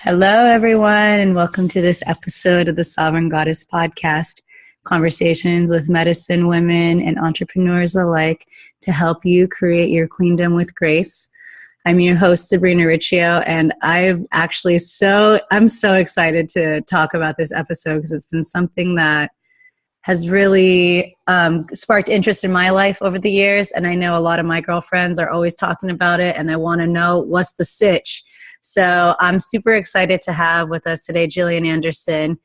Hello, everyone, and welcome to this episode of the Sovereign Goddess Podcast, conversations with medicine women and entrepreneurs alike to help you create your queendom with grace. I'm your host, Sabrina Riccio, and I'm so excited to talk about this episode because it's been something that has really sparked interest in my life over the years, and I know a lot of my girlfriends are always talking about it, and they want to know what's the sitch. So I'm super excited to have with us today Jillian Anderson.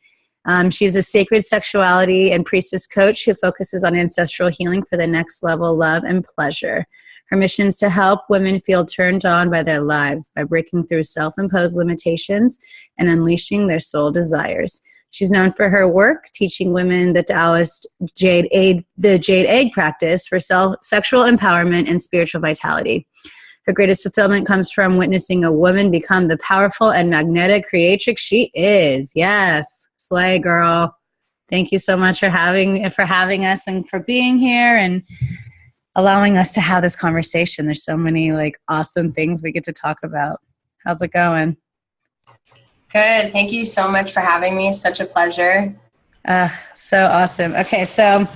She's a sacred sexuality and priestess coach who focuses on ancestral healing for the next level love and pleasure. Her mission is to help women feel turned on by their lives by breaking through self-imposed limitations and unleashing their soul desires. She's known for her work teaching women the Taoist Jade Egg Practice for sexual empowerment and spiritual vitality. Her greatest fulfillment comes from witnessing a woman become the powerful and magnetic creatrix she is. Yes, slay, girl. Thank you so much for having us and for being here and allowing us to have this conversation. There's so many awesome things we get to talk about. How's it going? Good. Thank you so much for having me. Such a pleasure. So awesome. Okay, so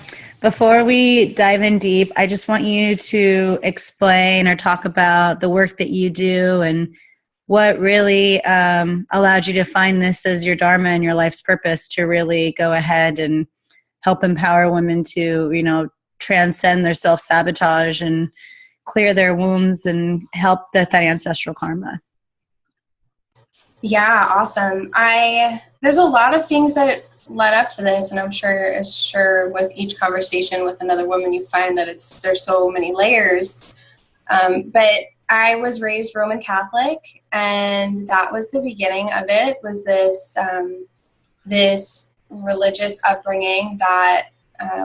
before we dive in deep, I just want you to explain or talk about the work that you do and what really allowed you to find this as your dharma and your life's purpose to really go ahead and help empower women to, transcend their self-sabotage and clear their wounds and help that ancestral karma. Yeah, awesome. There's a lot of things that led up to this, and I'm sure with each conversation with another woman, you find that there's so many layers. But I was raised Roman Catholic, and that was the beginning of it. Was this religious upbringing that,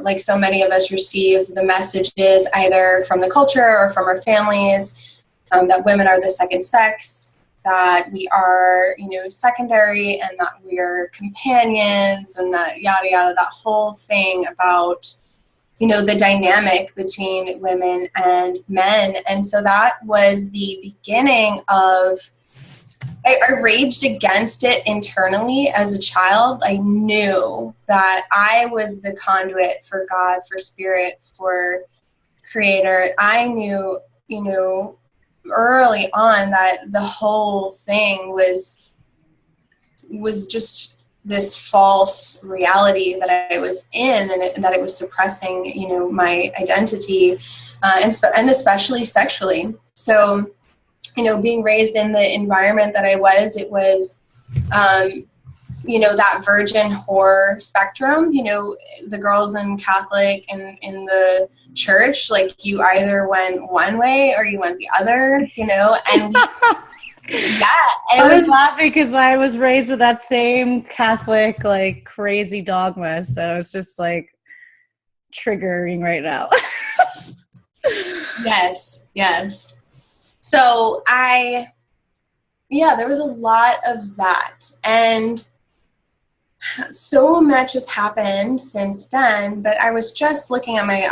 like so many of us, receive the messages either from the culture or from our families that women are the second sex, that we are, secondary, and that we are companions, and that yada yada, that whole thing about, the dynamic between women and men. And so that was the beginning of, I raged against it internally as a child. I knew that I was the conduit for God, for spirit, for creator. I knew, early on that the whole thing was just this false reality that I was in, and that it was suppressing, my identity, and especially sexually. So, being raised in the environment that I was, it was, that virgin whore spectrum, the girls in Catholic and in the church, you either went one way or you went the other, and yeah. I was laughing because I was raised with that same Catholic, crazy dogma. So it's just triggering right now. Yes. So there was a lot of that, and so much has happened since then. But I was just looking at my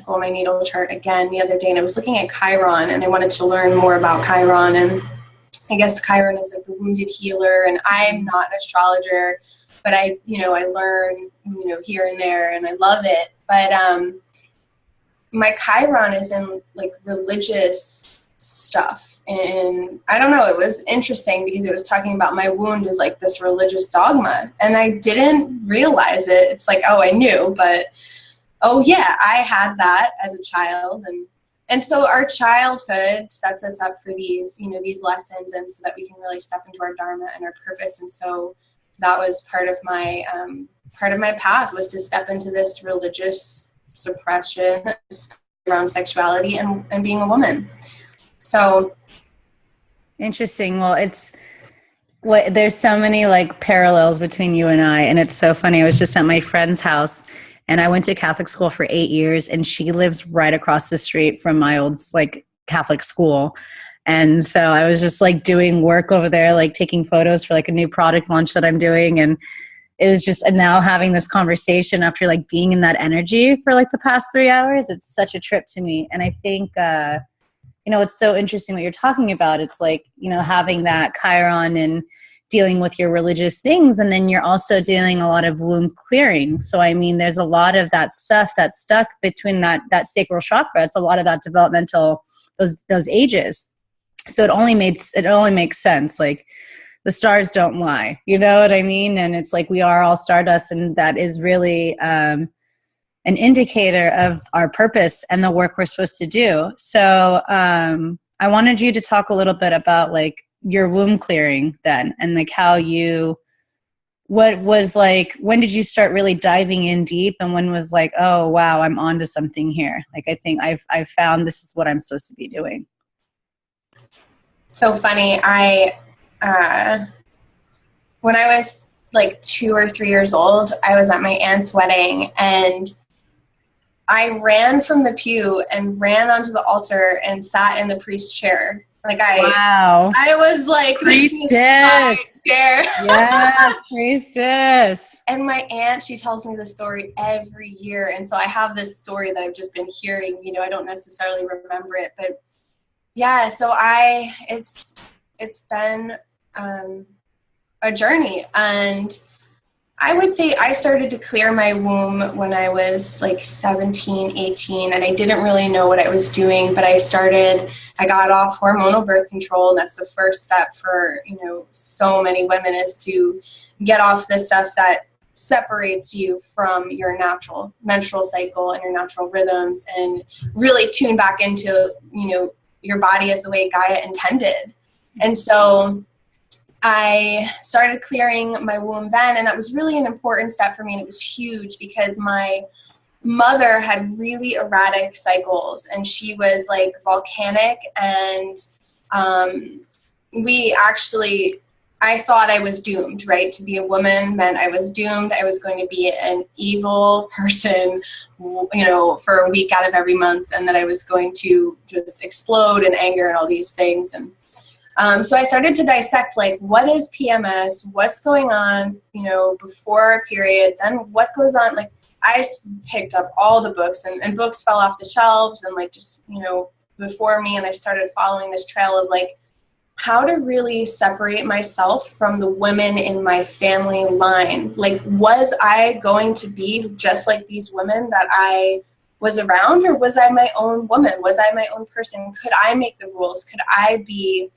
my natal chart again the other day, and I was looking at Chiron, and I wanted to learn more about Chiron. And I guess Chiron is the wounded healer, and I'm not an astrologer, but I learn, here and there, and I love it. But my Chiron is in religious stuff, and I don't know, it was interesting because it was talking about my wound is this religious dogma, and I didn't realize it. It's oh, I knew, but oh yeah, I had that as a child, and so our childhood sets us up for these these lessons, and so that we can really step into our dharma and our purpose. And so that was part of my path, was to step into this religious suppression around sexuality and being a woman. So interesting. Well, there's so many parallels between you and I, and it's so funny. I was just at my friend's house, and I went to Catholic school for 8 years, and she lives right across the street from my old Catholic school. And so I was just doing work over there, taking photos for a new product launch that I'm doing, and it was just, and now having this conversation after being in that energy for the past 3 hours, it's such a trip to me. And I think you know, it's so interesting what you're talking about. It's like, you know, having that Chiron and dealing with your religious things, and then you're also doing a lot of womb clearing. So I mean, there's a lot of that stuff that's stuck between that sacral chakra. It's a lot of that developmental, those ages. So it only makes sense. Like, the stars don't lie, you know what I mean? And it's like, we are all stardust, and that is really an indicator of our purpose and the work we're supposed to do. So I wanted you to talk a little bit about like your womb clearing then, and like what was like, when did you start really diving in deep, and when was like, oh wow, I'm onto something here? Like, I think I've found this is what I'm supposed to be doing. So funny. When I was like 2 or 3 years old, I was at my aunt's wedding, and I ran from the pew and ran onto the altar and sat in the priest's chair. Like I was like, Priestess. This is my chair. Yes, Priestess. And my aunt, she tells me this story every year. And so I have this story that I've just been hearing, you know, I don't necessarily remember it, but yeah, so it's been a journey. And I would say I started to clear my womb when I was like 17, 18, and I didn't really know what I was doing, but I got off hormonal birth control, and that's the first step for, you know, so many women, is to get off the stuff that separates you from your natural menstrual cycle and your natural rhythms, and really tune back into, you know, your body as the way Gaia intended. And so I started clearing my womb then, and that was really an important step for me, and it was huge because my mother had really erratic cycles, and she was like volcanic, and I thought I was doomed, right? To be a woman meant I was doomed. I was going to be an evil person, you know, for a week out of every month, and that I was going to just explode in anger and all these things. And so I started to dissect, like, what is PMS? What's going on, you know, before a period? Then what goes on? Like, I picked up all the books, and books fell off the shelves, and like, just, you know, before me. And I started following this trail of like how to really separate myself from the women in my family line. Like, was I going to be just like these women that I was around, or was I my own woman? Was I my own person? Could I make the rules? Could I be,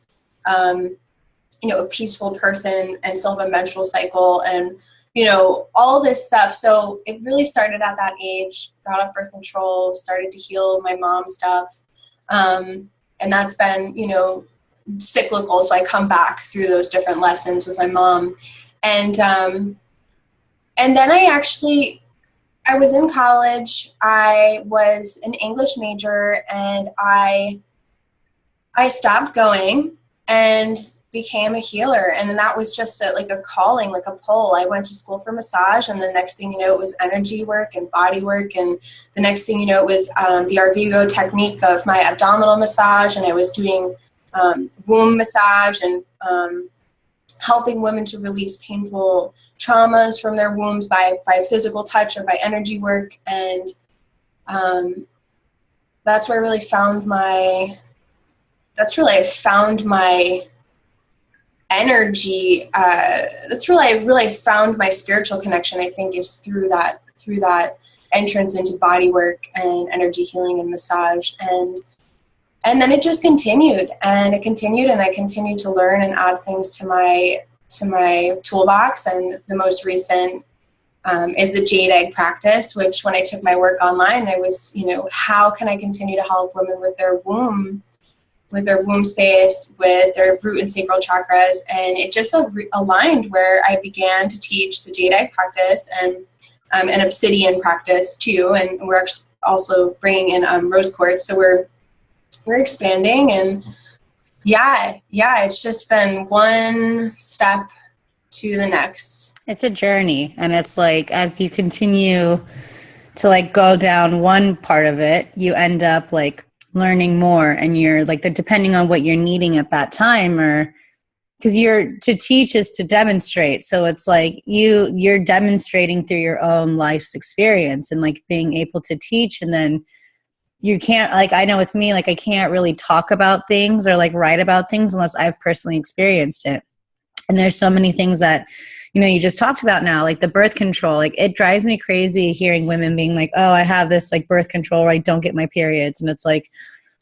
you know, a peaceful person and still have a menstrual cycle, and, you know, all this stuff. So it really started at that age, got off birth control, started to heal my mom's stuff. And that's been, you know, cyclical. So I come back through those different lessons with my mom. And then I was in college. I was an English major, and I stopped going and became a healer. And then that was just like a calling, like a pull. I went to school for massage, and the next thing you know, it was energy work and body work. And the next thing you know, it was the Arvigo technique of my abdominal massage. And I was doing womb massage and helping women to release painful traumas from their wombs by physical touch or by energy work. And that's where I really found my energy. That's really, I really found my spiritual connection, I think, is through that entrance into body work and energy healing and massage. And then it just continued, and I continued to learn and add things to my toolbox. And the most recent is the Jade Egg Practice, which when I took my work online, I was, you know, how can I continue to help women with their womb space, with their root and sacral chakras? And it just aligned, where I began to teach the Jade Egg Practice and an obsidian practice too. And we're also bringing in rose quartz. So we're expanding, and yeah, it's just been one step to the next. It's a journey, and it's like, as you continue to like go down one part of it, you end up like learning more, and you're like, depending on what you're needing at that time, or because to teach is to demonstrate. So it's like you're demonstrating through your own life's experience, and like being able to teach, and then you can't, like, I know with me, like, I can't really talk about things or like write about things unless I've personally experienced it. And there's so many things that, you know, you just talked about now, like the birth control. Like, it drives me crazy hearing women being like, oh, I have this like birth control where I don't get my periods. And it's like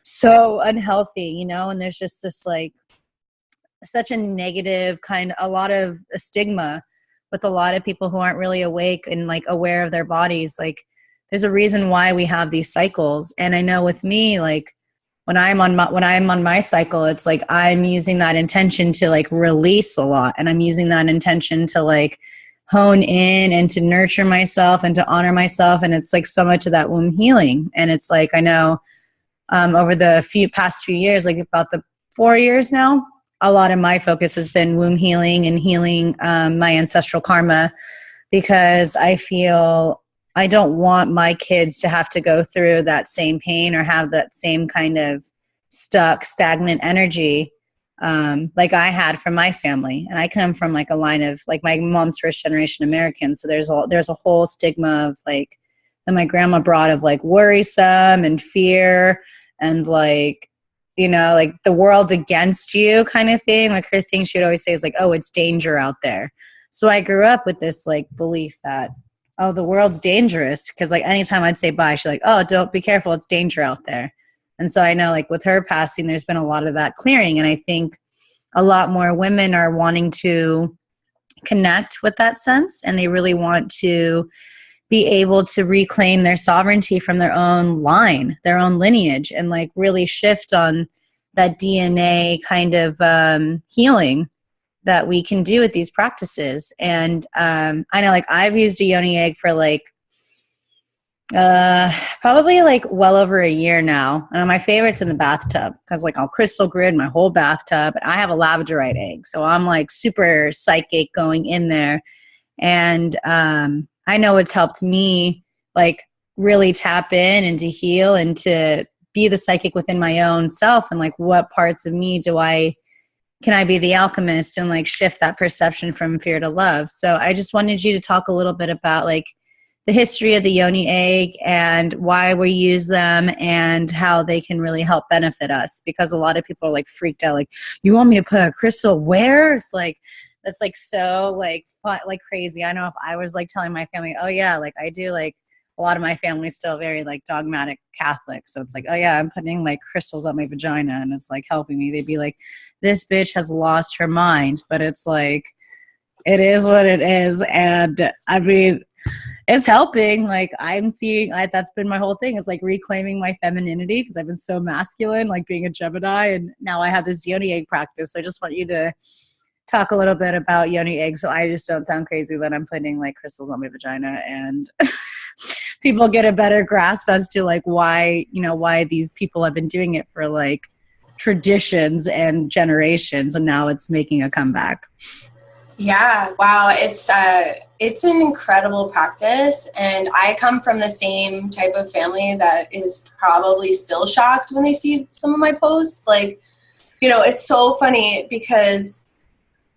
so unhealthy, you know, and there's just this like such a negative kind, a lot of a stigma with a lot of people who aren't really awake and like aware of their bodies. Like, there's a reason why we have these cycles. And I know with me, like, when I'm on my cycle, it's like I'm using that intention to like release a lot, and I'm using that intention to like hone in and to nurture myself and to honor myself. And it's like so much of that womb healing. And it's like, I know over the past few years, like about the 4 years now, a lot of my focus has been womb healing and healing my ancestral karma, because I feel I don't want my kids to have to go through that same pain or have that same kind of stagnant energy like I had from my family. And I come from like a line of like my mom's first generation American. So there's a whole stigma of like that my grandma brought of like worrisome and fear and like, you know, like the world's against you kind of thing. Like her thing she would always say is like, oh, it's danger out there. So I grew up with this like belief that, oh, the world's dangerous, because like anytime I'd say bye, she's like, oh, don't, be careful, it's danger out there. And so I know like with her passing, there's been a lot of that clearing. And I think a lot more women are wanting to connect with that sense, and they really want to be able to reclaim their sovereignty from their own line, their own lineage, and like really shift on that DNA kind of healing that we can do with these practices. And I know like I've used a yoni egg for like probably like well over a year now. And my favorite's in the bathtub, because like I'll crystal grid my whole bathtub. I have a labradorite egg, so I'm like super psychic going in there. And I know it's helped me like really tap in and to heal and to be the psychic within my own self, and like what parts of me can I be the alchemist and like shift that perception from fear to love. So I just wanted you to talk a little bit about like the history of the yoni egg and why we use them and how they can really help benefit us, because a lot of people are like freaked out, like, you want me to put a crystal where? It's like, that's like so like fun, like crazy. I know if I was like telling my family, oh yeah, like I do, like a lot of my family's still very like dogmatic Catholic. So it's like, oh yeah, I'm putting like crystals on my vagina and it's like helping me. They'd be like, this bitch has lost her mind. But it's like, it is what it is. And I mean, it's helping. Like I'm seeing, that's been my whole thing, is like reclaiming my femininity, because I've been so masculine, like being a Gemini. And now I have this yoni egg practice. So I just want you to talk a little bit about yoni eggs, so I just don't sound crazy that I'm putting like crystals on my vagina, and people get a better grasp as to like why these people have been doing it for like traditions and generations, and now it's making a comeback. Yeah, wow, it's an incredible practice, and I come from the same type of family that is probably still shocked when they see some of my posts. Like, you know, it's so funny because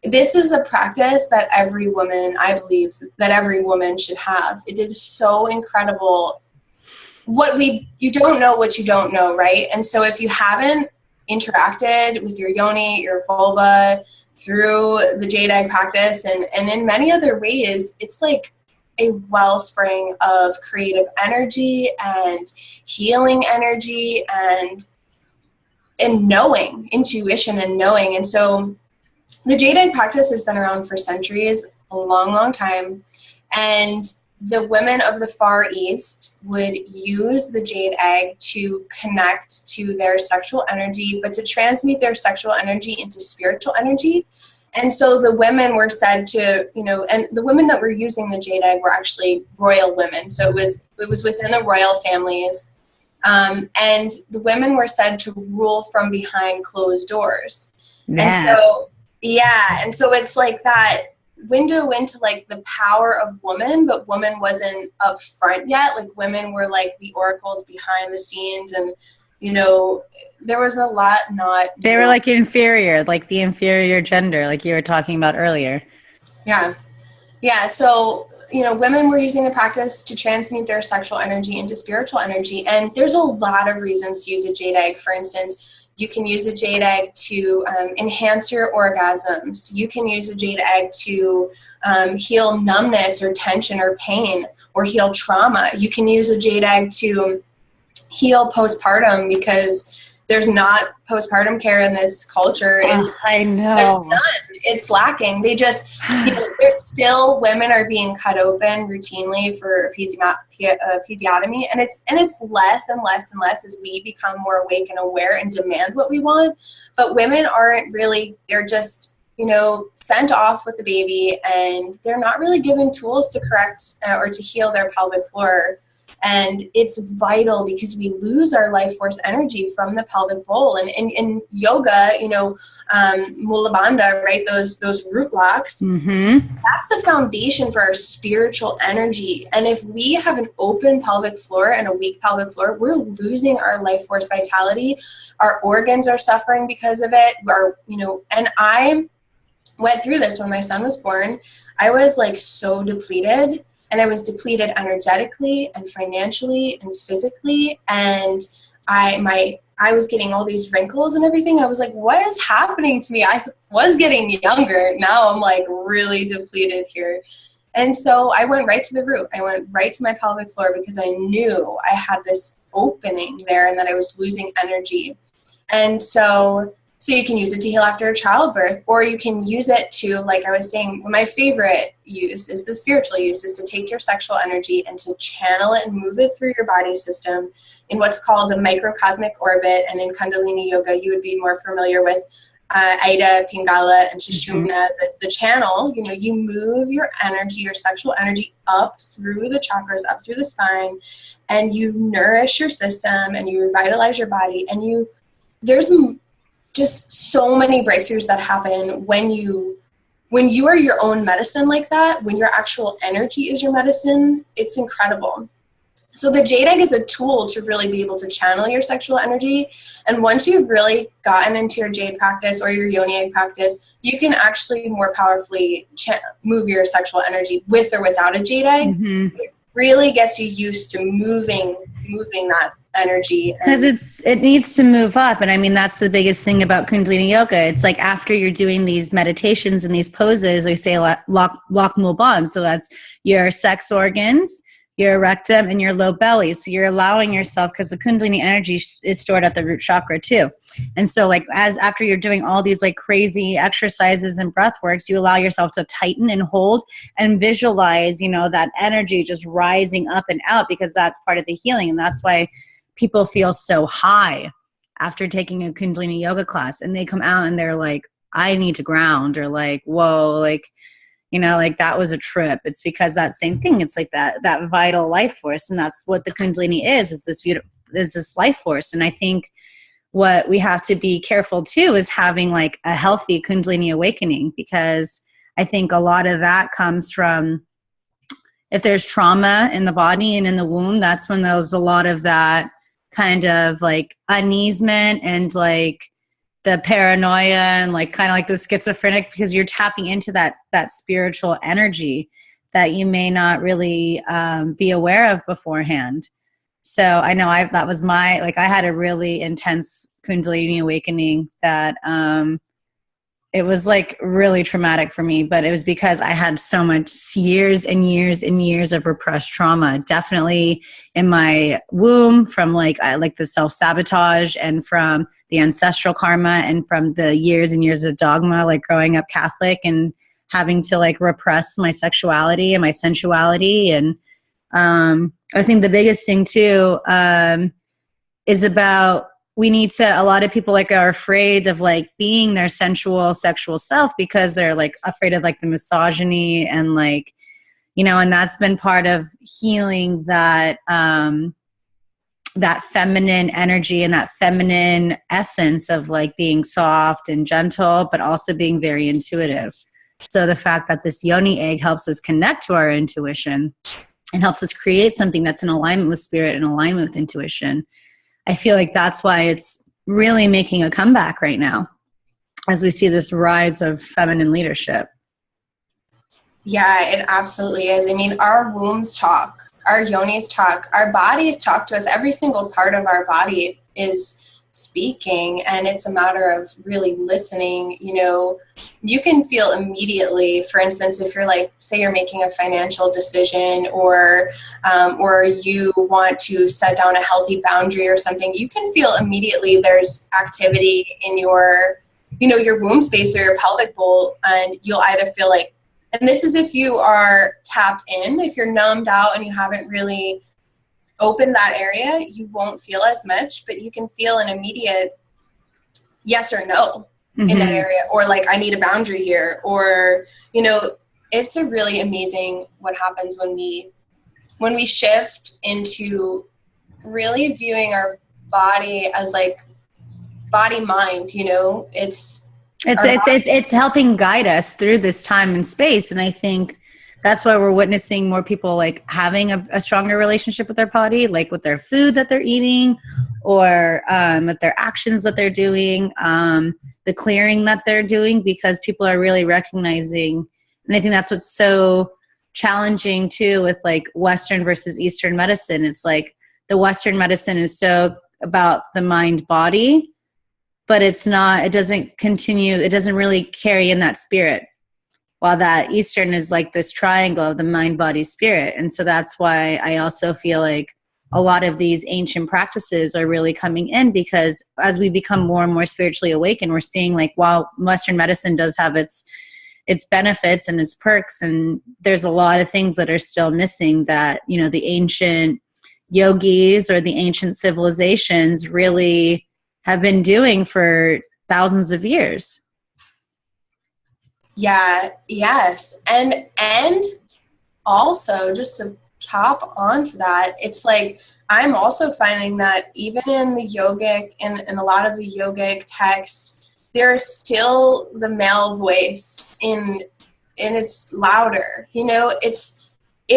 this is a practice that every woman, I believe, that every woman should have. It is so incredible. You don't know what you don't know, right? And so if you haven't interacted with your yoni, your vulva, through the Jade Egg practice and in many other ways, it's like a wellspring of creative energy and healing energy and knowing, intuition and knowing. And so the Jade Egg practice has been around for centuries, a long, long time. And the women of the Far East would use the jade egg to connect to their sexual energy, but to transmute their sexual energy into spiritual energy. And so the women were said to, you know, and the women that were using the jade egg were actually royal women. So it was within the royal families. And the women were said to rule from behind closed doors. Yes. And so, yeah. And so it's like that window into like the power of woman, but woman wasn't up front yet. Like women were like the oracles behind the scenes, and you know there was a lot they were like inferior, like the inferior gender, like you were talking about earlier. Yeah. So women were using the practice to transmute their sexual energy into spiritual energy. And there's a lot of reasons to use a jade egg. For instance, you can use a jade egg to enhance your orgasms. You can use a jade egg to heal numbness or tension or pain, or heal trauma. You can use a jade egg to heal postpartum, because there's not postpartum care in this culture. I know. There's none. It's lacking. They just, there's still, women are being cut open routinely for episiotomy, and it's less and less and less as we become more awake and aware and demand what we want. But women aren't really, they're just, sent off with the baby, and they're not really given tools to correct or to heal their pelvic floor. And it's vital, because we lose our life force energy from the pelvic bowl. And in yoga, Mula Bandha, right? Those root blocks, that's the foundation for our spiritual energy. And if we have an open pelvic floor and a weak pelvic floor, we're losing our life force vitality. Our organs are suffering because of it. And I went through this when my son was born. I was like so depleted. And I was depleted energetically and financially and physically. And I was getting all these wrinkles and everything. I was like, what is happening to me? I was getting younger. Now I'm like really depleted here. And so I went right to the root. I went right to my pelvic floor, because I knew I had this opening there and that I was losing energy. And so you can use it to heal after childbirth, or you can use it to, like I was saying, my favorite use is the spiritual use, is to take your sexual energy and to channel it and move it through your body system in what's called the microcosmic orbit. And in Kundalini yoga, you would be more familiar with Ida, Pingala, and Sushumna, the channel. You move your energy, your sexual energy, up through the chakras, up through the spine, and you nourish your system and you revitalize your body. And there's just so many breakthroughs that happen when you are your own medicine like that, when your actual energy is your medicine. It's incredible. So the jade egg is a tool to really be able to channel your sexual energy. And once you've really gotten into your jade practice or your yoni egg practice, you can actually more powerfully move your sexual energy with or without a jade egg. It really gets you used to moving that energy, because it needs to move up. And I mean, that's the biggest thing about Kundalini yoga. It's like after you're doing these meditations and these poses, we say lock mul bond. So that's your sex organs, your rectum, and your low belly. So you're allowing yourself, because the Kundalini energy is stored at the root chakra too. And so like after you're doing all these like crazy exercises and breath works, you allow yourself to tighten and hold and visualize, that energy just rising up and out, because that's part of the healing. And that's why people feel so high after taking a Kundalini yoga class, and they come out and they're like, I need to ground, or like, whoa, like, like that was a trip. It's because that same thing. It's like that vital life force. And that's what the Kundalini is this life force. And I think what we have to be careful too is having like a healthy Kundalini awakening, because I think a lot of that comes from, if there's trauma in the body and in the womb, that's when there's a lot of that kind of like uneasement and like the paranoia and like kind of like the schizophrenic, because you're tapping into that spiritual energy that you may not really be aware of beforehand. So I know that was I had a really intense Kundalini awakening that it was like really traumatic for me, but it was because I had so much years and years and years of repressed trauma, definitely in my womb, from like the self-sabotage and from the ancestral karma and from the years and years of dogma, like growing up Catholic and having to like repress my sexuality and my sensuality. And I think the biggest thing too is about, a lot of people like are afraid of like being their sensual sexual self, because they're like afraid of like the misogyny and like, and that's been part of healing that feminine energy and that feminine essence of like being soft and gentle, but also being very intuitive. So the fact that this yoni egg helps us connect to our intuition and helps us create something that's in alignment with spirit and alignment with intuition, I feel like that's why it's really making a comeback right now, as we see this rise of feminine leadership. Yeah, it absolutely is. I mean, our wombs talk, our yonis talk, our bodies talk to us. Every single part of our body is speaking, and it's a matter of really listening. You know, you can feel immediately, for instance, if you're like, say you're making a financial decision, or you want to set down a healthy boundary or something, you can feel immediately there's activity in your, you know, your womb space or your pelvic bowl, and you'll either feel like, and this is if you are tapped in. If you're numbed out and you haven't really opened that area, you won't feel as much, but you can feel an immediate yes or no in that area, or like, I need a boundary here, or, you know, it's a really amazing what happens when we shift into really viewing our body as like body mind, you know, it's helping guide us through this time and space. And I think that's why we're witnessing more people like having a stronger relationship with their body, like with their food that they're eating, or with their actions that they're doing, the clearing that they're doing, because people are really recognizing. And I think that's what's so challenging too with like Western versus Eastern medicine. It's like the Western medicine is so about the mind body, but it doesn't really carry in that spirit, while that Eastern is like this triangle of the mind, body, spirit. And so that's why I also feel like a lot of these ancient practices are really coming in, because as we become more and more spiritually awakened, we're seeing like, while Western medicine does have its benefits and its perks, and there's a lot of things that are still missing that, you know, the ancient yogis or the ancient civilizations really have been doing for thousands of years. Yeah, yes. And also, just to top onto that, it's like, I'm also finding that even in the yogic, in a lot of the yogic texts, there's still the male voice and it's louder, you know, it's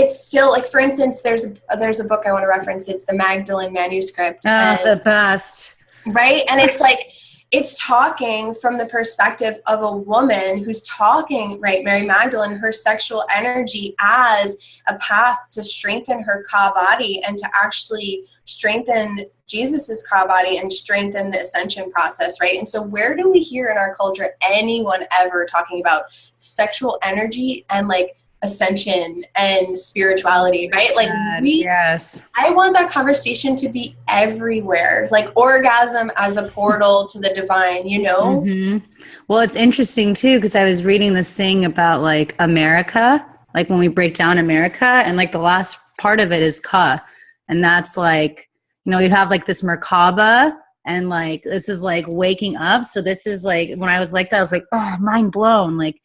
still like, for instance, there's a book I want to reference. It's the Magdalene Manuscript. The best. Right. And it's like, it's talking from the perspective of a woman who's talking, right, Mary Magdalene, her sexual energy as a path to strengthen her ka body and to actually strengthen Jesus's ka body and strengthen the ascension process, right? And so where do we hear in our culture anyone ever talking about sexual energy and like ascension and spirituality, right? Like yes. I want that conversation to be everywhere, like orgasm as a portal to the divine, you know? Mm-hmm. Well, it's interesting too, because I was reading this thing about like America, like when we break down America, and like the last part of it is ka. And that's like, you know, you have like this Merkaba, and like, this is like waking up. So this is like, when I was like that, I was like, oh, mind blown. Like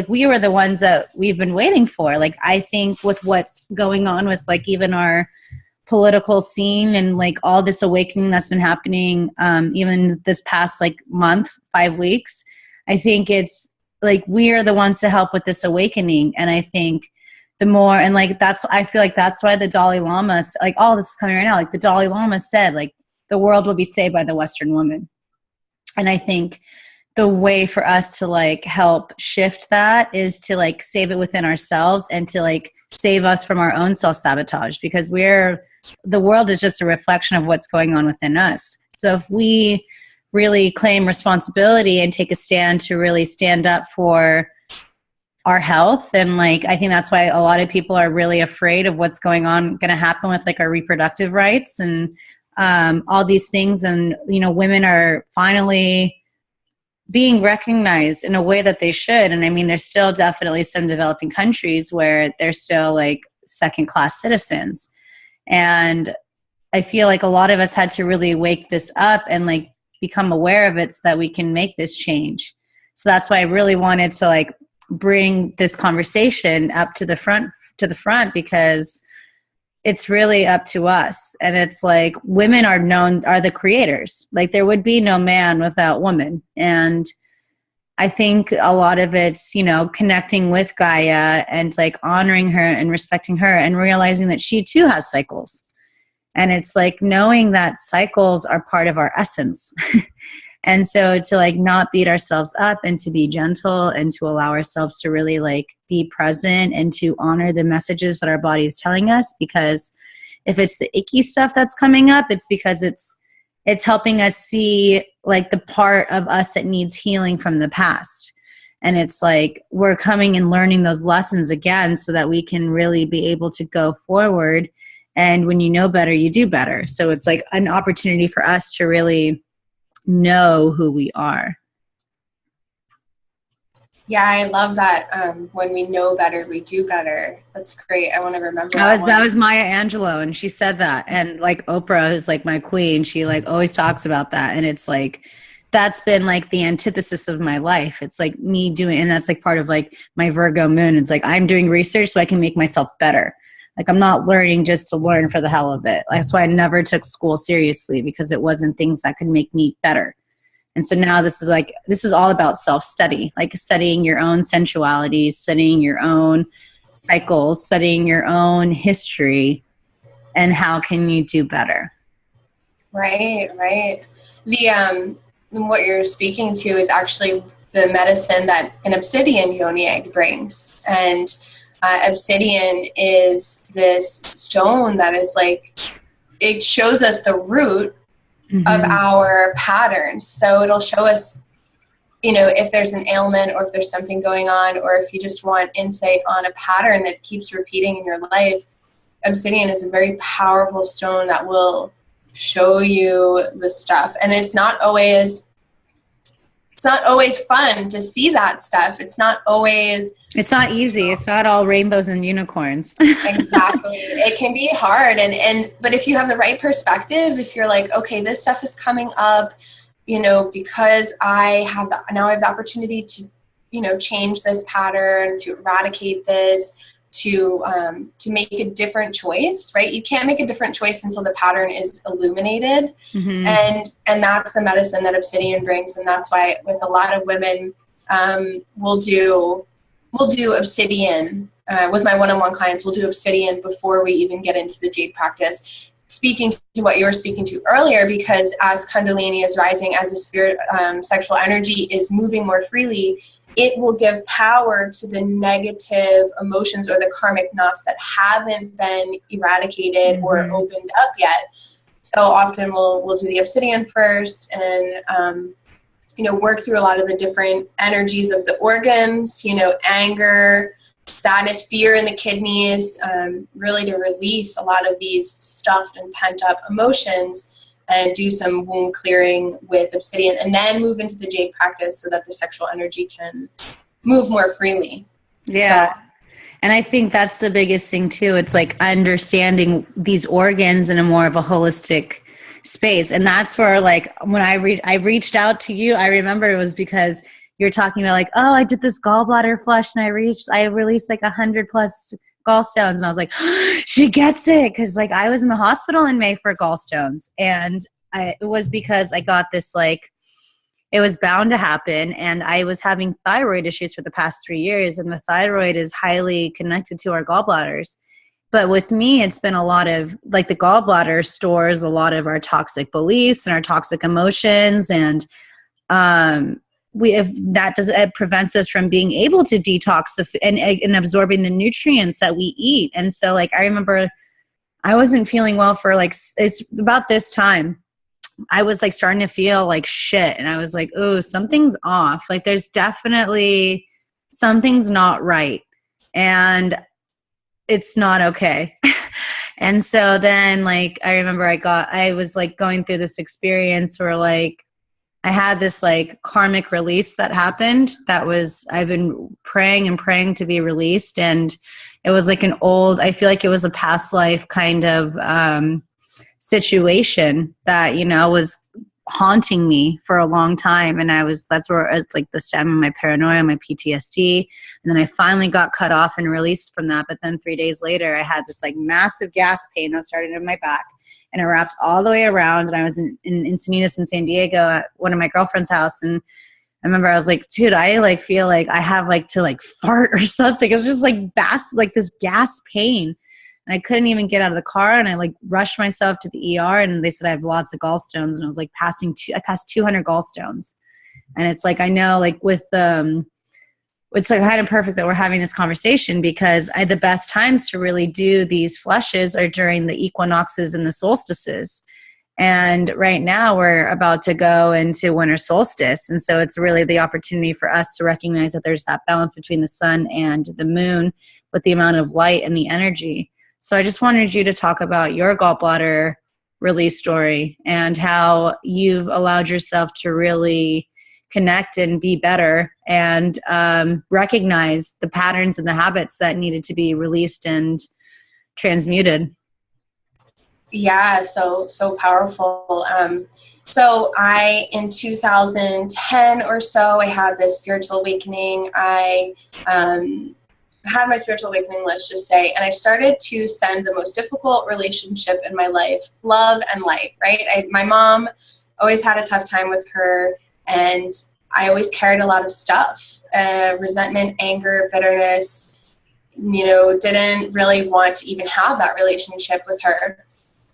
we were the ones that we've been waiting for. Like, I think with what's going on with like even our political scene and like all this awakening that's been happening, even this past like month, 5 weeks, I think it's like we are the ones to help with this awakening. And I think the more, and like I feel like that's why the Dalai Lama, like all this is coming right now, like the Dalai Lama said, like the world will be saved by the Western woman. And I think the way for us to like help shift that is to like save it within ourselves and to like save us from our own self-sabotage, because the world is just a reflection of what's going on within us. So if we really claim responsibility and take a stand to really stand up for our health, and like, I think that's why a lot of people are really afraid of what's going to happen with like our reproductive rights and all these things. And, you know, women are finally being recognized in a way that they should. And I mean, there's still definitely some developing countries where they're still like second-class citizens. And I feel like a lot of us had to really wake this up and like become aware of it so that we can make this change. So that's why I really wanted to like bring this conversation up to the front, because it's really up to us. And it's like, women are the creators. Like there would be no man without woman. And I think a lot of it's, you know, connecting with Gaia and like honoring her and respecting her and realizing that she too has cycles. And it's like knowing that cycles are part of our essence. And so to like not beat ourselves up and to be gentle and to allow ourselves to really like be present and to honor the messages that our body is telling us, because if it's the icky stuff that's coming up, it's because it's helping us see like the part of us that needs healing from the past. And it's like we're coming and learning those lessons again so that we can really be able to go forward. And when you know better, you do better. So it's like an opportunity for us to really know who we are. Yeah, I love that. When we know better, we do better. That's great. I want to remember that was Maya Angelou, and she said that. And like Oprah is like my queen. She like always talks about that. And it's like, that's been like the antithesis of my life. It's like me doing, and that's like part of like my Virgo moon. It's like I'm doing research so I can make myself better. Like I'm not learning just to learn for the hell of it. That's why I never took school seriously, because it wasn't things that could make me better. And so now this is all about self-study, like studying your own sensuality, studying your own cycles, studying your own history, and how can you do better. Right. The what you're speaking to is actually the medicine that an obsidian yoni egg brings. And obsidian is this stone that is like, it shows us the root of our patterns. So it'll show us, if there's an ailment or if there's something going on, or if you just want insight on a pattern that keeps repeating in your life. Obsidian is a very powerful stone that will show you the stuff. And it's not always fun to see that stuff. It's not easy. It's not all rainbows and unicorns. Exactly. It can be hard. But if you have the right perspective, if you're like, okay, this stuff is coming up, because I have the opportunity to, change this pattern, to eradicate this, to make a different choice, right? You can't make a different choice until the pattern is illuminated. And that's the medicine that obsidian brings. And that's why with a lot of women, we'll do obsidian, with my one-on-one clients, we'll do obsidian before we even get into the jade practice. Speaking to what you were speaking to earlier, because as kundalini is rising, as the spirit, sexual energy is moving more freely, it will give power to the negative emotions or the karmic knots that haven't been eradicated or opened up yet. So often we'll do the obsidian first and, work through a lot of the different energies of the organs, anger, sadness, fear in the kidneys, really to release a lot of these stuffed and pent up emotions, and do some wound clearing with obsidian, and then move into the jade practice so that the sexual energy can move more freely. Yeah. So, and I think that's the biggest thing too. It's like understanding these organs in a more of a holistic space. And that's where like when I reached out to you, I remember it was because you're talking about like, oh, I did this gallbladder flush and I released like 100 plus gallstones. And I was like, she gets it. Cause like I was in the hospital in May for gallstones, and it was because I got this, like, it was bound to happen. And I was having thyroid issues for the past 3 years, and the thyroid is highly connected to our gallbladders. But with me, it's been a lot of like the gallbladder stores a lot of our toxic beliefs and our toxic emotions. And, it prevents us from being able to detox and absorbing the nutrients that we eat. And so like, I remember I wasn't feeling well for like, it's about this time I was like starting to feel like shit. And I was like, oh, something's off. Like there's definitely something's not right. And it's not okay. And so then like, I remember I was like going through this experience where like, I had this like karmic release that happened I've been praying and praying to be released. And it was like I feel like it was a past life kind of situation that, was haunting me for a long time. And that's where it's like the stem of my paranoia, my PTSD. And then I finally got cut off and released from that. But then 3 days later, I had this like massive gas pain that started in my back. And it wrapped all the way around. And I was in Encinitas in San Diego at one of my girlfriend's house. And I remember I was like, dude, I like feel like I have like to like fart or something. It was just like this gas pain. and I couldn't even get out of the car, and I like rushed myself to the ER, and they said I have lots of gallstones, and I was like I passed 200 gallstones. And it's like, I know like with it's like kind of perfect that we're having this conversation, because the best times to really do these flushes are during the equinoxes and the solstices. And right now we're about to go into winter solstice. And so it's really the opportunity for us to recognize that there's that balance between the sun and the moon with the amount of light and the energy. So I just wanted you to talk about your gallbladder release story and how you've allowed yourself to really connect and be better and recognize the patterns and the habits that needed to be released and transmuted. Yeah, so powerful. So in 2010 or so, I had this spiritual awakening. I had my spiritual awakening, let's just say, and I started to send the most difficult relationship in my life, love and light, right? My mom always had a tough time with her, and I always carried a lot of stuff, resentment, anger, bitterness, didn't really want to even have that relationship with her.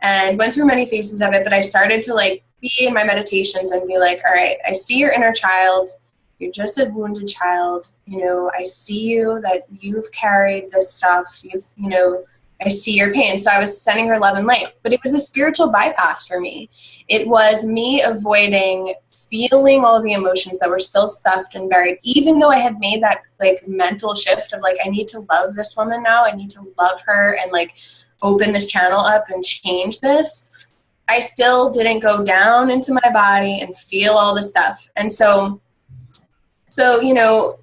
And went through many phases of it, but I started to like be in my meditations and be like, all right, I see your inner child. You're just a wounded child. I see you, that you've carried this stuff. I see your pain. So I was sending her love and light, but it was a spiritual bypass for me. It was me avoiding feeling all the emotions that were still stuffed and buried, even though I had made that like mental shift of like, I need to love this woman now. I need to love her and like open this channel up and change this. I still didn't go down into my body and feel all the stuff. And so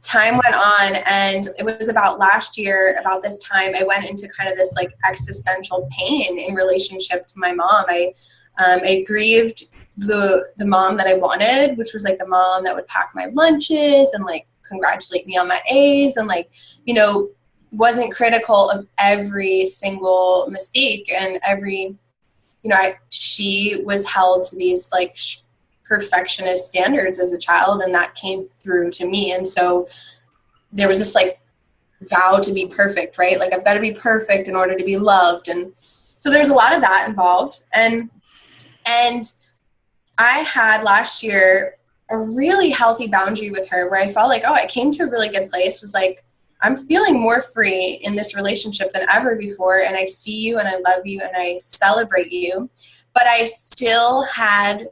time went on, and it was about last year, about this time, I went into kind of this like existential pain in relationship to my mom. I grieved the mom that I wanted, which was like the mom that would pack my lunches and like congratulate me on my A's and like, wasn't critical of every single mistake and every, she was held to these like perfectionist standards as a child, and that came through to me. And so there was this like vow to be perfect, right? Like I've got to be perfect in order to be loved. And so there's a lot of that involved. And I had last year a really healthy boundary with her where I felt like, I came to a really good place, was like, I'm feeling more free in this relationship than ever before, and I see you and I love you and I celebrate you. But I still had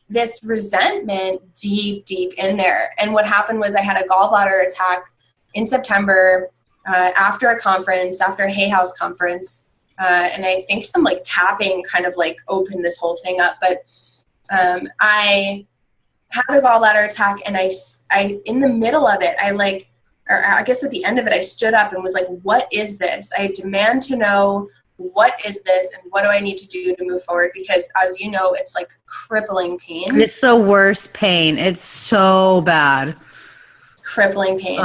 this resentment deep in there. And what happened was I had a gallbladder attack in September after a conference, after a Hay House conference. And I think some like tapping kind of like opened this whole thing up. But I had a gallbladder attack, and I in the middle of it, I guess at the end of it, I stood up and was like, what is this? I demand to know, what is this and what do I need to do to move forward? Because as you know, it's like crippling pain. It's the worst pain. It's so bad. Crippling pain.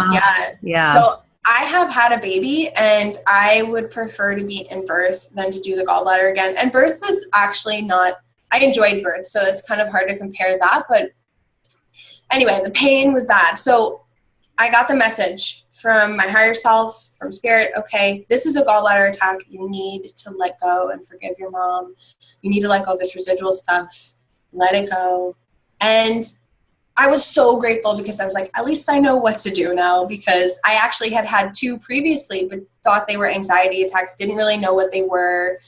Yeah. So I have had a baby, and I would prefer to be in birth than to do the gallbladder again. And birth was actually I enjoyed birth, so it's kind of hard to compare that. But anyway, the pain was bad. So I got the message from my higher self, from spirit, okay, this is a gallbladder attack. You need to let go and forgive your mom. You need to let go of this residual stuff. Let it go. And I was so grateful, because I was like, at least I know what to do now, because I actually had 2 previously, but thought they were anxiety attacks, didn't really know what they were,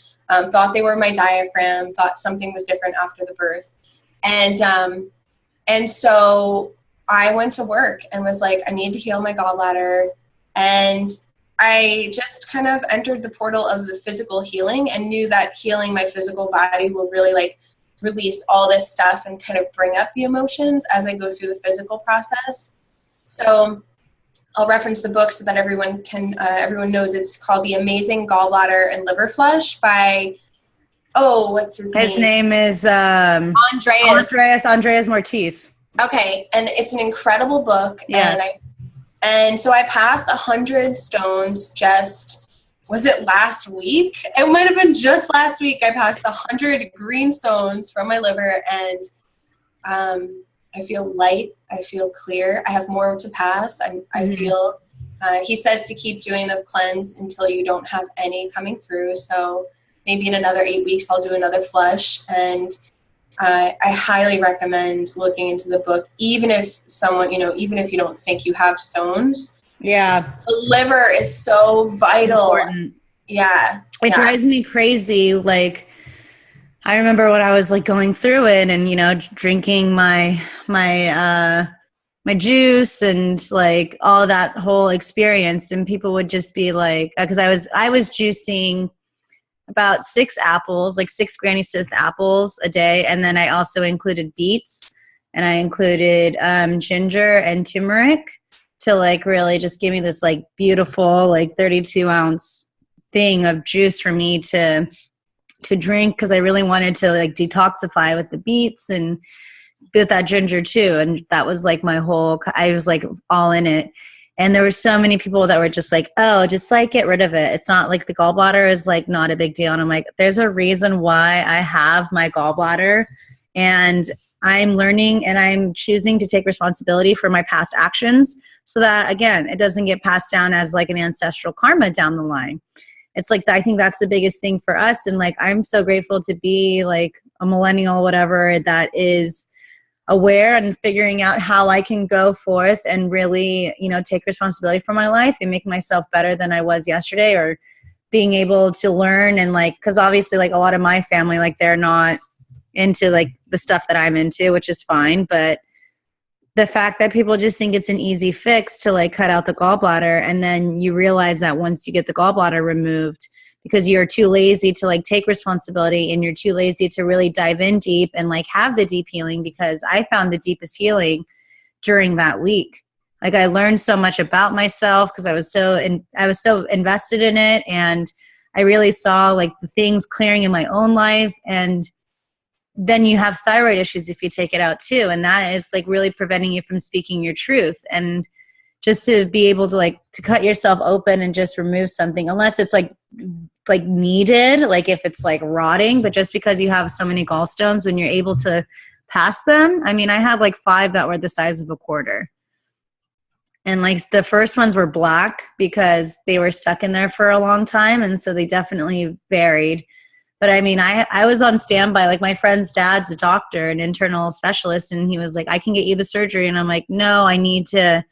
thought they were my diaphragm, thought something was different after the birth. And so I went to work and was like, I need to heal my gallbladder. And I just kind of entered the portal of the physical healing, and knew that healing my physical body will really like release all this stuff and kind of bring up the emotions as I go through the physical process. So I'll reference the book so that everyone knows. It's called The Amazing Gallbladder and Liver Flush by, what's his name? His name is Andreas Mortiz. Okay, and it's an incredible book. Yes. And so I passed 100 stones was it last week? It might have been just last week. I passed 100 green stones from my liver, and I feel light. I feel clear. I have more to pass. I feel He says to keep doing the cleanse until you don't have any coming through. So maybe in another 8 weeks, I'll do another flush. And I highly recommend looking into the book, even if someone, even if you don't think you have stones. Yeah. The liver is so vital. Important. Yeah. It drives me crazy. Like, I remember when I was like going through it and, drinking my juice and like all that whole experience, and people would just be like, because I was juicing about 6 apples, like 6 Granny Smith apples a day. And then I also included beets, and I included ginger and turmeric to like really just give me this like beautiful, like 32-ounce thing of juice for me to drink. Cause I really wanted to like detoxify with the beets and with that ginger too. And that was like I was like all in it. And there were so many people that were just like, oh, just like get rid of it. It's not like the gallbladder is like not a big deal. And I'm like, there's a reason why I have my gallbladder, and I'm learning and I'm choosing to take responsibility for my past actions so that, again, it doesn't get passed down as like an ancestral karma down the line. It's like, I think that's the biggest thing for us. And like, I'm so grateful to be like a millennial, whatever, that is aware and figuring out how I can go forth and really, take responsibility for my life and make myself better than I was yesterday, or being able to learn. And like, cause obviously like a lot of my family, like they're not into like the stuff that I'm into, which is fine. But the fact that people just think it's an easy fix to like cut out the gallbladder, and then you realize that once you get the gallbladder removed, because you're too lazy to like take responsibility, and you're too lazy to really dive in deep and like have the deep healing, because I found the deepest healing during that week. Like I learned so much about myself because I was so invested in it, and I really saw like the things clearing in my own life. And then you have thyroid issues if you take it out too, and that is like really preventing you from speaking your truth. And just to be able to like to cut yourself open and just remove something, unless it's like needed, like if it's like rotting, but just because you have so many gallstones, when you're able to pass them. I mean, I had like 5 that were the size of a quarter, and like the first ones were black because they were stuck in there for a long time, and so they definitely varied. But I mean, I was on standby. Like my friend's dad's a doctor, an internal specialist, and he was like, I can get you the surgery. And I'm like, no, I need to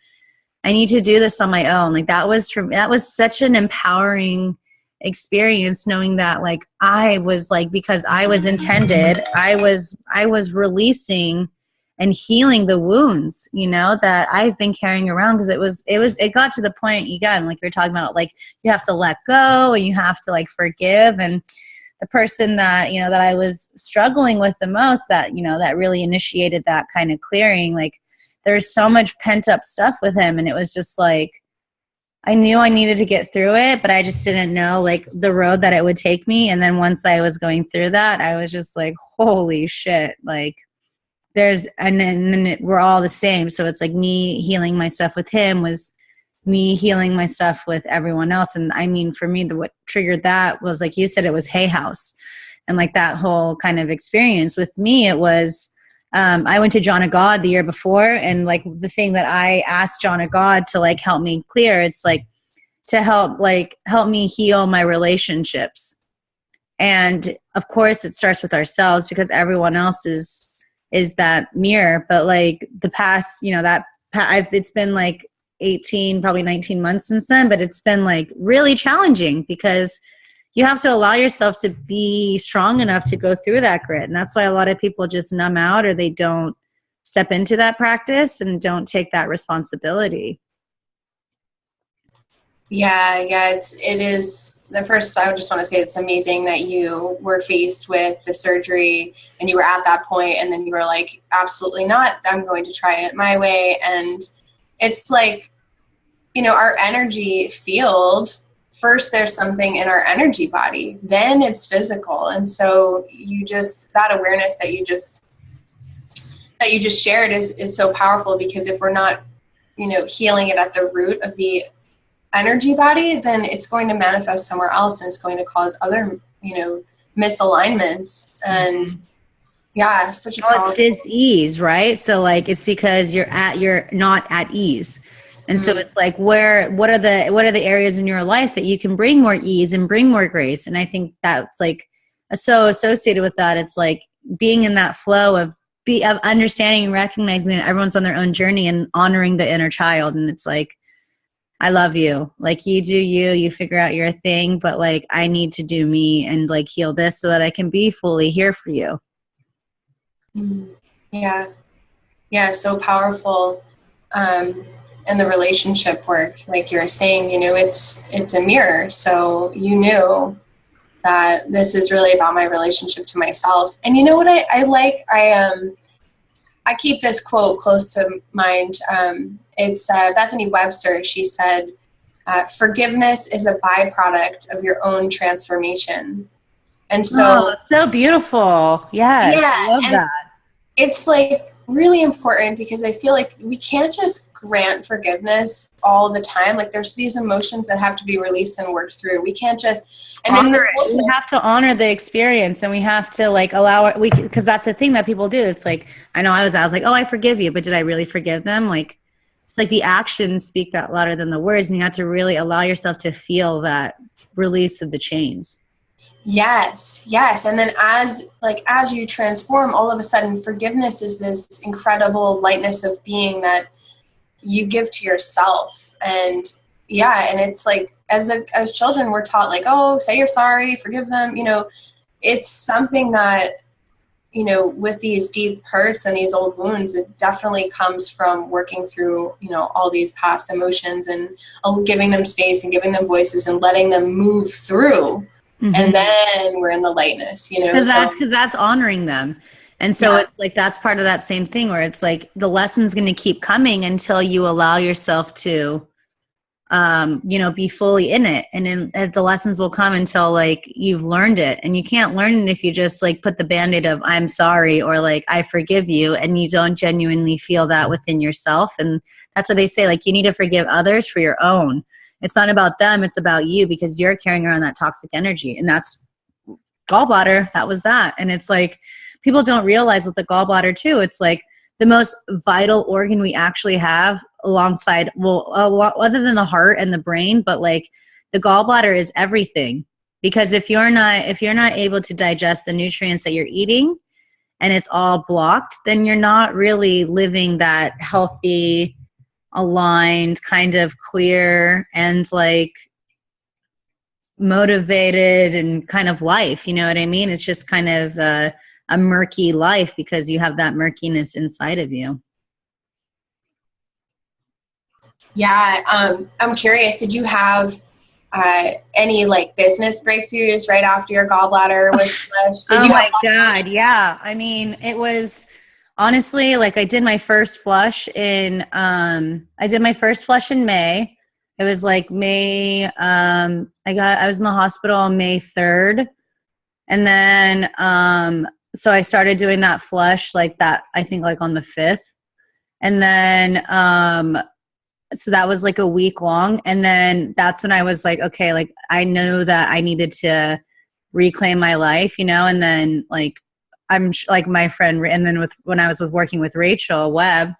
do this on my own. Like that was such an empowering experience, knowing that like I was like, because I was intended, I was releasing and healing the wounds, that I've been carrying around. Because it got to the point, again, like you're talking about, like you have to let go and you have to like forgive. And the person that, that I was struggling with the most, that, that really initiated that kind of clearing, like there's so much pent up stuff with him. And it was just like, I knew I needed to get through it, but I just didn't know like the road that it would take me. And then once I was going through that, I was just like, holy shit, like and then we're all the same. So it's like me healing my stuff with him was me healing my stuff with everyone else. And I mean, for me, what triggered that was, like you said, it was Hay House. And like that whole kind of experience with me, it was, I went to John of God the year before. And like the thing that I asked John of God to like help me clear, it's like to help me heal my relationships. And of course it starts with ourselves, because everyone else is that mirror. But like the past, it's been like 18, probably 19 months since then, but it's been like really challenging, because you have to allow yourself to be strong enough to go through that grit. And that's why a lot of people just numb out, or they don't step into that practice and don't take that responsibility. Yeah, it is. The first, I would just want to say it's amazing that you were faced with the surgery and you were at that point, and then you were like, absolutely not, I'm going to try it my way. And it's like, our energy field, first there's something in our energy body, then it's physical. And so that awareness that you just shared is so powerful, because if we're not, healing it at the root of the energy body, then it's going to manifest somewhere else, and it's going to cause other, misalignments. And such a it's dis-ease, right? So like it's because you're not at ease. And so it's like, what are the areas in your life that you can bring more ease and bring more grace? And I think that's like so associated with that. It's like being in that flow of understanding and recognizing that everyone's on their own journey and honoring the inner child. And it's like, I love you. Like, you do you figure out your thing, but like, I need to do me and like heal this so that I can be fully here for you. Yeah. Yeah. So powerful. And the relationship work, like you were saying, you know, it's a mirror. So you knew that this is really about my relationship to myself. And you know what I like? I keep this quote close to mind. It's Bethany Webster. She said, forgiveness is a byproduct of your own transformation. And so, so beautiful. Yes, yeah, I love that. It's like really important because I feel like we can't just grant forgiveness all the time. Like, there's these emotions that have to be released and worked through. We can't just we have to honor the experience, and we have to like allow it. Because that's the thing that people do. It's like, I know I was like, oh, I forgive you, but did I really forgive them? Like, it's like the actions speak that louder than the words, and you have to really allow yourself to feel that release of the chains. Yes. And then as you transform, all of a sudden forgiveness is this incredible lightness of being that you give to yourself. And and it's like, as children, we're taught like, oh, say you're sorry, forgive them. You know, it's something that, you know, with these deep hurts and these old wounds, it definitely comes from working through, you know, all these past emotions and giving them space and giving them voices and letting them move through. Mm-hmm. And then we're in the lightness, you know, because that's honoring them. And so it's like, that's part of that same thing where it's like the lesson's going to keep coming until you allow yourself to, you know, be fully in it. And then the lessons will come until like you've learned it. And you can't learn it if you just like put the Band-Aid of I'm sorry or like I forgive you, and you don't genuinely feel that within yourself. And that's what they say, like, you need to forgive others for your own. It's not about them, it's about you, because you're carrying around that toxic energy. And that's gallbladder. That was that. And it's like, people don't realize with the gallbladder too, it's like the most vital organ we actually have alongside, other than the heart and the brain, but like the gallbladder is everything. Because if you're not able to digest the nutrients that you're eating and it's all blocked, then you're not really living that healthy, aligned, kind of clear and like motivated and kind of life. You know what I mean? It's just kind of a murky life because you have that murkiness inside of you. Yeah. I'm curious, did you have any like business breakthroughs right after your gallbladder was flushed? Oh my God. Yeah. I mean, it was honestly like I did my first flush in May. It was like May. I was in the hospital on May 3rd. And then, so I started doing that flush like that, I think like on the 5th. And then, so that was like a week long. And then that's when I was like, okay, like I know that I needed to reclaim my life, you know? And then like, I'm like my friend, and then when I was working with Rachel Webb,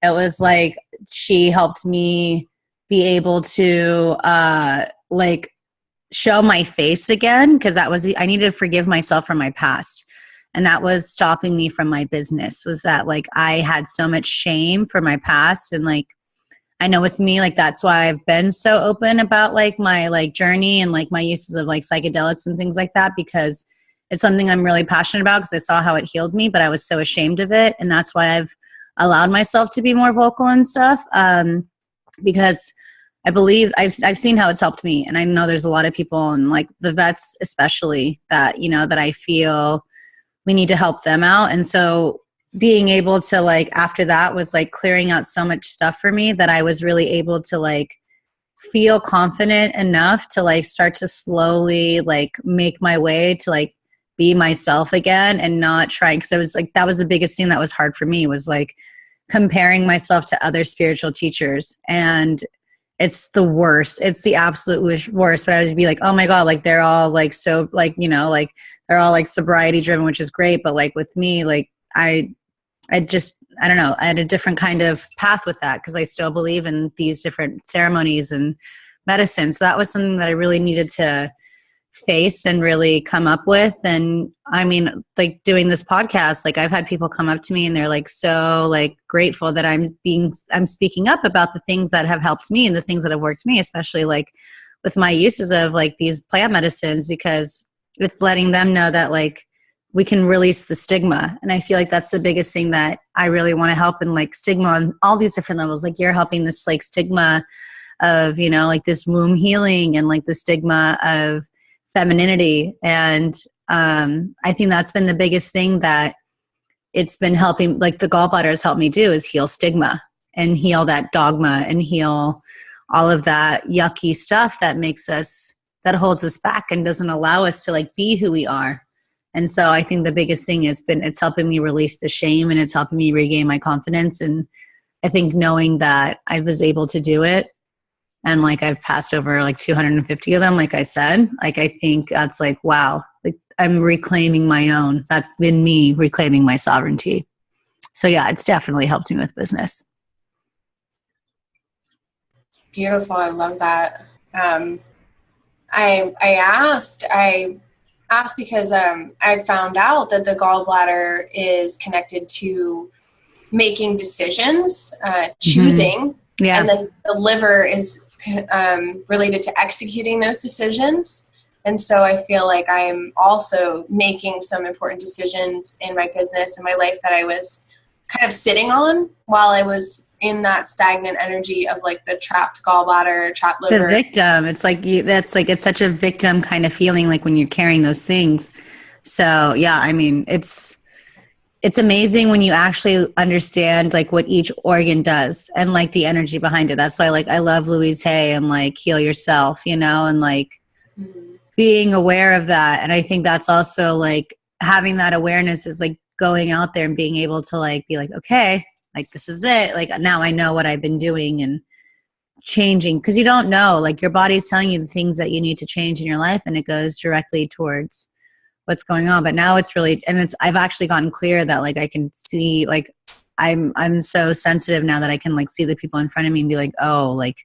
it was like, she helped me be able to, like show my face again. Cause I needed to forgive myself from my past. And that was stopping me from my business, was that like, I had so much shame for my past. And like, I know with me, like, that's why I've been so open about like my like journey and like my uses of like psychedelics and things like that, because it's something I'm really passionate about because I saw how it healed me, but I was so ashamed of it. And that's why I've allowed myself to be more vocal and stuff. Because I believe I've seen how it's helped me. And I know there's a lot of people, and like the vets especially, that, you know, that I feel we need to help them out. And so being able to like, after that was like clearing out so much stuff for me that I was really able to like feel confident enough to like start to slowly like make my way to like be myself again and not trying. Cause it was like, that was the biggest thing that was hard for me, was like comparing myself to other spiritual teachers. And it's the worst. It's the absolute worst. But I would be like, oh my God, like they're all like, so like, you know, like they're all like sobriety driven, which is great. But like with me, like I just I don't know, I had a different kind of path with that because I still believe in these different ceremonies and medicine. So that was something that I really needed to face and really come up with. And I mean, like doing this podcast, like I've had people come up to me and they're like so like grateful that I'm speaking up about the things that have helped me and the things that have worked me, especially like with my uses of like these plant medicines, because it's letting them know that like we can release the stigma. And I feel like that's the biggest thing that I really want to help in, like stigma on all these different levels. Like you're helping this like stigma of, you know, like this womb healing and like the stigma of femininity. And I think that's been the biggest thing that it's been helping, like the gallbladder has helped me do, is heal stigma and heal that dogma and heal all of that yucky stuff that makes us, that holds us back and doesn't allow us to like be who we are. And so I think the biggest thing has been, it's helping me release the shame and it's helping me regain my confidence. And I think knowing that I was able to do it, and like I've passed over like 250 of them, like I said, like I think that's like, wow, like I'm reclaiming my own. That's been me reclaiming my sovereignty. So yeah, it's definitely helped me with business. Beautiful. I love that. I asked because I found out that the gallbladder is connected to making decisions, choosing, Yeah. and then the liver is related to executing those decisions. And so I feel like I'm also making some important decisions in my business and my life that I was kind of sitting on while I was in that stagnant energy of like the trapped gallbladder, trapped liver. The victim. It's like that's like, it's such a victim kind of feeling, like when you're carrying those things. So yeah, I mean, it's amazing when you actually understand like what each organ does and like the energy behind it. That's why like I love Louise Hay and like Heal Yourself, you know, and like being aware of that. And I think that's also like having that awareness is like going out there and being able to like be like, okay, like this is it. Like now I know what I've been doing and changing, because you don't know, like your body's telling you the things that you need to change in your life and it goes directly towards what's going on. But now it's really, and it's, I've actually gotten clear that like I can see, like I'm so sensitive now that I can like see the people in front of me and be like, oh, like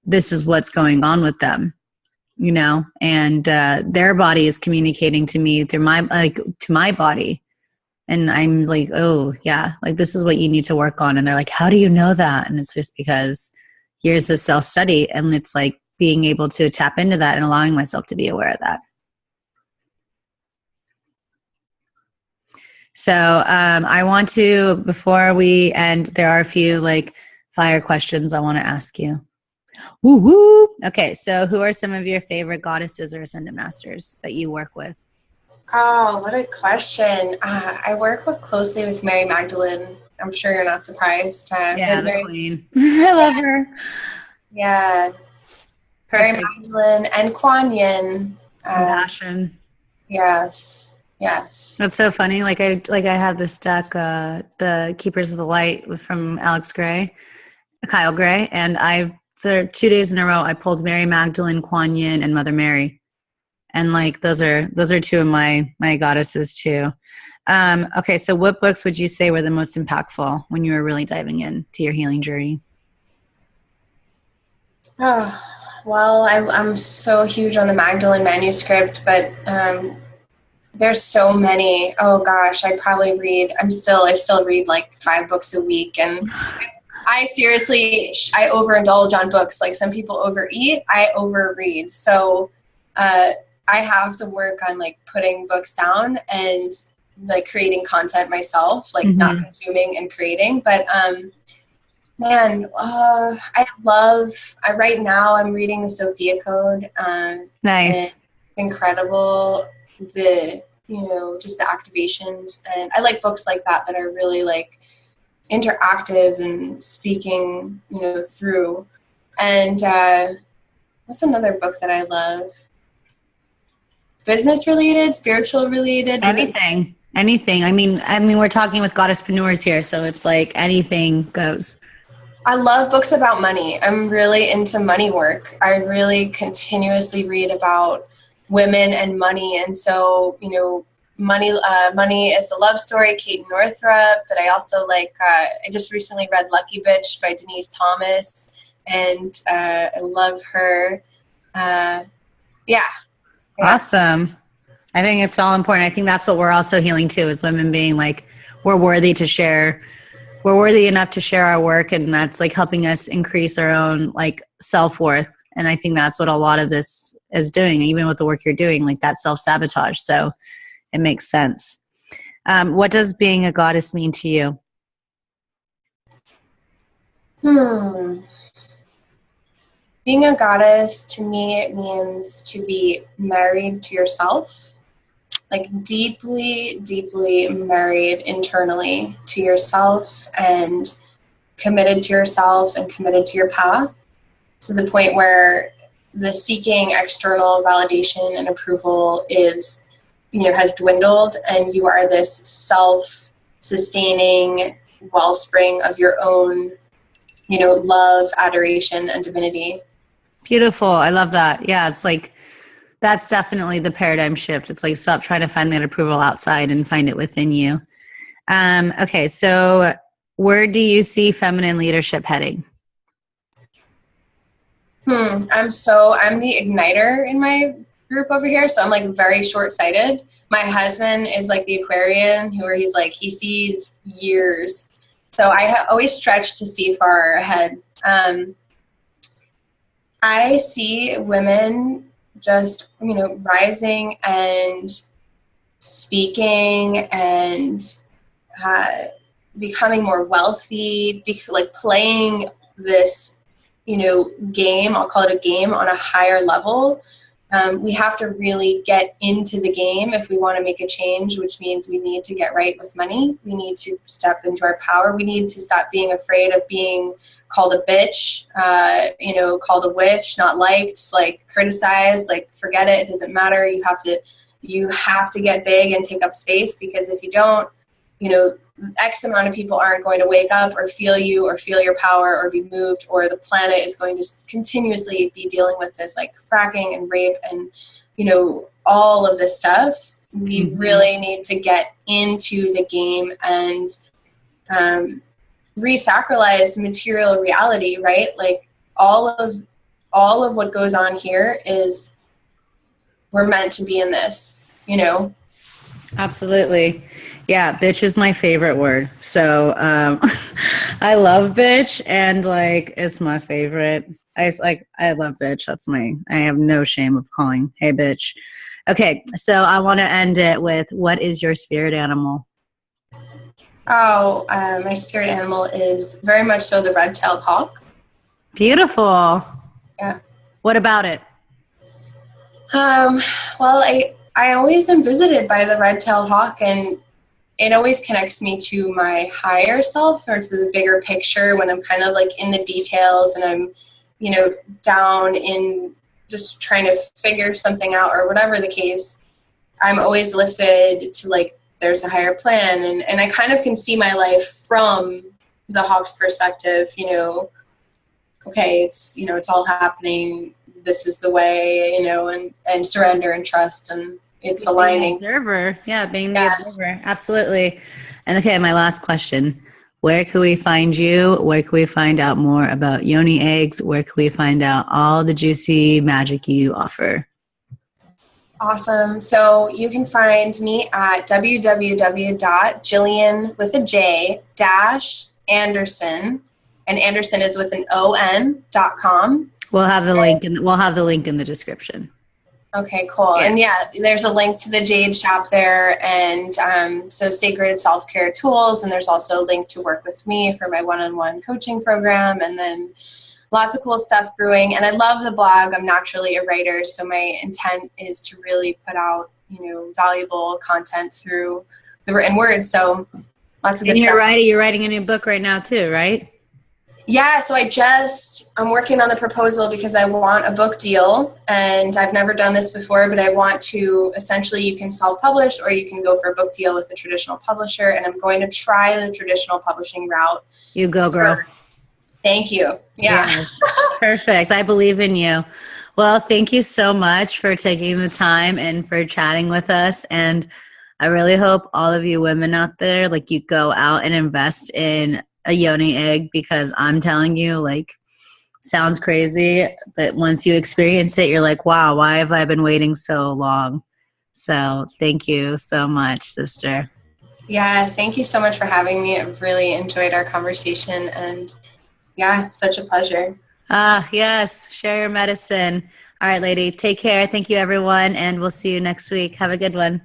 this is what's going on with them, you know, and their body is communicating to me through my, like to my body. And I'm like, oh yeah, like this is what you need to work on. And they're like, how do you know that? And it's just because here's the self-study, and it's like being able to tap into that and allowing myself to be aware of that. So I want to, before we end, there are a few like fire questions I want to ask you. Woo woo. Okay, so who are some of your favorite goddesses or ascended masters that you work with? Oh, what a question. I work closely with Mary Magdalene. I'm sure you're not surprised. Yeah, the queen. I love her. Yeah. Perfect. Mary Magdalene and Kuan Yin. Compassion. Yes. Yes. That's so funny. Like I have this deck, the Keepers of the Light from Kyle Gray, and for 2 days in a row I pulled Mary Magdalene, Kuan Yin, and Mother Mary. And like those are two of my goddesses too. Okay, so what books would you say were the most impactful when you were really diving into your healing journey? Oh, well, I'm so huge on the Magdalene manuscript, but there's so many. Oh gosh, I still read like 5 books a week, and I overindulge on books. Like some people overeat, I overread. So I have to work on like putting books down and like creating content myself, like not consuming and creating. But man, right now I'm reading the Sophia Code. Nice. Incredible. Just the activations. And I like books like that are really like interactive and speaking, through. And what's another book that I love? Business related, spiritual related? Anything. I mean, we're talking with goddesspreneurs here, so it's like anything goes. I love books about money. I'm really into money work. I really continuously read about women and money. And so, Money is a Love Story, Kate Northrup, but I also like, I just recently read Lucky Bitch by Denise Thomas, and I love her. Yeah. Awesome. I think it's all important. I think that's what we're also healing too, is women being like, we're worthy to share. We're worthy enough to share our work, and that's like helping us increase our own like self-worth. And I think that's what a lot of this is doing, even with the work you're doing, like that self-sabotage. So it makes sense. What does being a goddess mean to you? Being a goddess, to me, it means to be married to yourself, like deeply, deeply married internally to yourself, and committed to yourself and committed to your path, to the point where the seeking external validation and approval is, has dwindled, and you are this self-sustaining wellspring of your own, love, adoration, and divinity. Beautiful. I love that. Yeah, it's like, that's definitely the paradigm shift. It's like, stop trying to find that approval outside and find it within you. Okay, so where do you see feminine leadership heading? I'm the igniter in my group over here, so I'm like very short-sighted. My husband is like the Aquarian, he's like, he sees years. So I always stretch to see far ahead. I see women just, rising and speaking and becoming more wealthy, like playing this, game, I'll call it a game, on a higher level. We have to really get into the game if we want to make a change, which means we need to get right with money. We need to step into our power. We need to stop being afraid of being called a bitch, called a witch, not liked, like criticized, like forget it. It doesn't matter. You have to get big and take up space, because if you don't, X amount of people aren't going to wake up or feel you or feel your power or be moved, or the planet is going to continuously be dealing with this like fracking and rape and, all of this stuff. We really need to get into the game and re-sacralize material reality, right? Like all of what goes on here is we're meant to be in this, Absolutely. Yeah, bitch is my favorite word. So I love bitch, and like it's my favorite. I love bitch. I have no shame of calling, hey bitch. Okay, so I want to end it with, what is your spirit animal? Oh, my spirit animal is very much so the red-tailed hawk. Beautiful. Yeah. What about it? Well, I always am visited by the red-tailed hawk, and it always connects me to my higher self, or to the bigger picture, when I'm kind of like in the details and I'm, down in just trying to figure something out or whatever the case. I'm always lifted to like, there's a higher plan, and I kind of can see my life from the hawk's perspective, okay, it's all happening. This is the way, and surrender and trust, and it's aligning. Being the observer. Yeah, being the observer. Absolutely. And okay, my last question. Where can we find you? Where can we find out more about yoni eggs? Where can we find out all the juicy magic you offer? Awesome. So you can find me at www.Jillian with a J -Anderson, and Anderson is with an ON.com. We'll have the link in the description. Okay, cool. And yeah, there's a link to the Jade shop there, and so sacred self-care tools, and there's also a link to work with me for my one-on-one coaching program, and then lots of cool stuff brewing. And I love the blog. I'm naturally a writer, so my intent is to really put out, valuable content through the written word. So lots of good stuff. You're writing a new book right now too, right? Yeah, so I'm working on the proposal because I want a book deal, and I've never done this before, but I want to, essentially you can self-publish or you can go for a book deal with a traditional publisher, and I'm going to try the traditional publishing route. You go, girl. Thank you. Yeah. Yes. Perfect. I believe in you. Well, thank you so much for taking the time and for chatting with us, and I really hope all of you women out there, like, you go out and invest in a yoni egg, because I'm telling you, like, sounds crazy, but once you experience it, you're like, wow, why have I been waiting so long? So thank you so much, sister. Yes, thank you so much for having me. I really enjoyed our conversation, and yeah, such a pleasure. Ah, yes, share your medicine. All right, lady, take care. Thank you, everyone, and we'll see you next week. Have a good one.